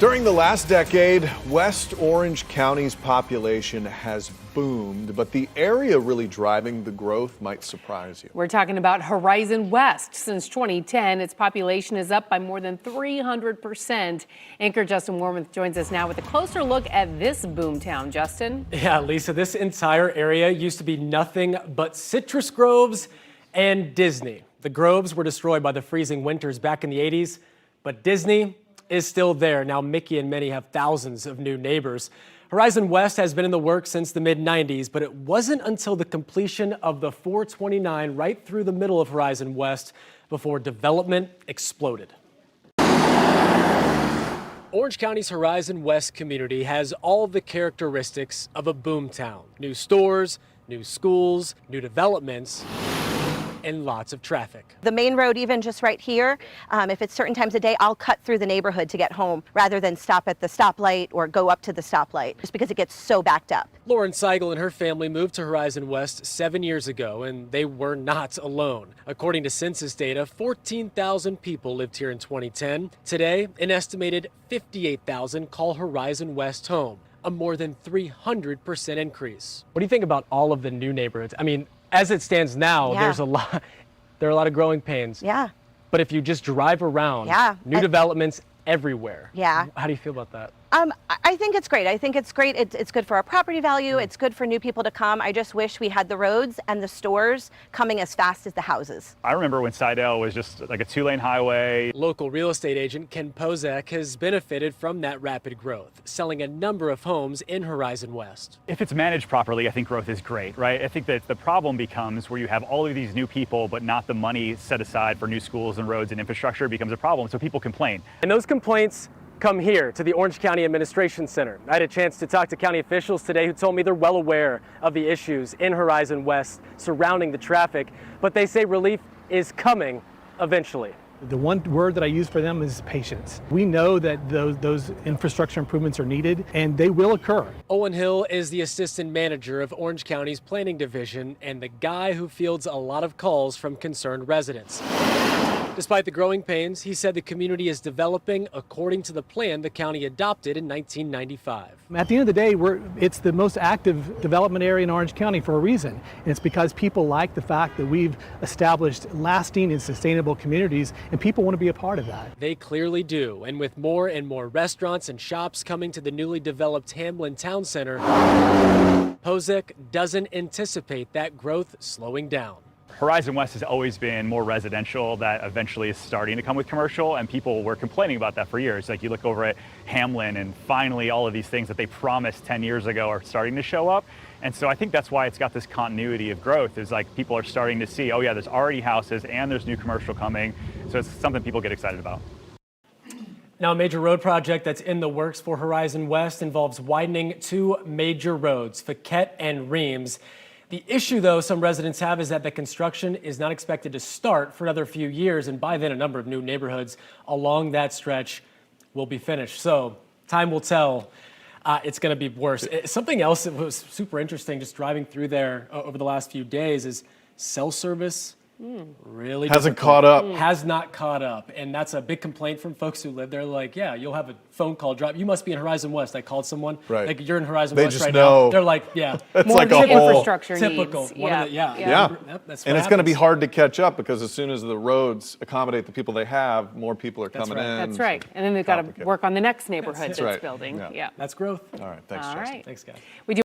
During the last decade, West Orange County's population has boomed, but the area really driving the growth might surprise you. We're talking about Horizon West. Since 2010, its population is up by more than 300%. Anchor Justin Wormuth joins us now with a closer look at this boomtown. Justin? Yeah, Lisa, this entire area used to be nothing but citrus groves and Disney. The groves were destroyed by the freezing winters back in the 80s, but Disney is still there. Now Mickey and Minnie have thousands of new neighbors. Horizon West has been in the works since the mid-90s, but it wasn't until the completion of the 429 right through the middle of Horizon West before development exploded. Orange County's Horizon West community has all the characteristics of a boomtown. New stores, new schools, new developments, and lots of traffic. The main road, even just right here, if it's certain times of day, I'll cut through the neighborhood to get home rather than stop at the stoplight or go up to the stoplight, just because it gets so backed up. Lauren Seigel and her family moved to Horizon West 7 years ago, and they were not alone. According to census data, 14,000 people lived here in 2010. Today, an estimated 58,000 call Horizon West home, a more than 300% increase. What do you think about all of the new neighborhoods? I mean, as it stands now, there are a lot of growing pains. Yeah. But if you just drive around, new developments everywhere. Yeah. How do you feel about that? I think it's great. I think it's great. It's good for our property value. It's good for new people to come. I just wish we had the roads and the stores coming as fast as the houses. I remember when Seidel was just like a 2-lane highway. Local real estate agent Ken Pozak has benefited from that rapid growth, selling a number of homes in Horizon West. If it's managed properly, I think growth is great, right? I think that the problem becomes where you have all of these new people, but not the money set aside for new schools and roads and infrastructure becomes a problem. So people complain. And those complaints come here to the Orange County Administration Center. I had a chance to talk to county officials today who told me they're well aware of the issues in Horizon West surrounding the traffic, but they say relief is coming eventually. The one word that I use for them is patience. We know that those infrastructure improvements are needed, and they will occur. Owen Hill is the assistant manager of Orange County's planning division and the guy who fields a lot of calls from concerned residents. Despite the growing pains, he said the community is developing according to the plan the county adopted in 1995. At the end of the day, it's the most active development area in Orange County for a reason. And it's because people like the fact that we've established lasting and sustainable communities, and people want to be a part of that. They clearly do. And with more and more restaurants and shops coming to the newly developed Hamlin Town Center, Pozak doesn't anticipate that growth slowing down. Horizon West has always been more residential that eventually is starting to come with commercial, and people were complaining about that for years. Like you look over at Hamlin and finally all of these things that they promised 10 years ago are starting to show up. And so I think that's why it's got this continuity of growth, is like people are starting to see, oh yeah, there's already houses and there's new commercial coming. So it's something people get excited about. Now, a major road project that's in the works for Horizon West involves widening two major roads, Fauquet and Reams. The issue, though, some residents have is that the construction is not expected to start for another few years, and by then a number of new neighborhoods along that stretch will be finished. So time will tell. It's going to be worse. Something else that was super interesting just driving through there over the last few days is cell service. Really hasn't caught up. Has not caught up. And that's a big complaint from folks who live there. Like, yeah, you'll have a phone call drop. You must be in Horizon West. I called someone. Right. Like, you're in Horizon They West just right know. now. They're like, yeah. It's More like a whole infrastructure typical. needs. Yeah. That's And it's going to be hard to catch up because as soon as the roads accommodate the people they have, more people are coming in. That's right. And then they've got to Complicated. work on the next neighborhood that's right. building. Yeah. Yeah. That's growth. All right, thanks, All Justin. right. Thanks, guys. We do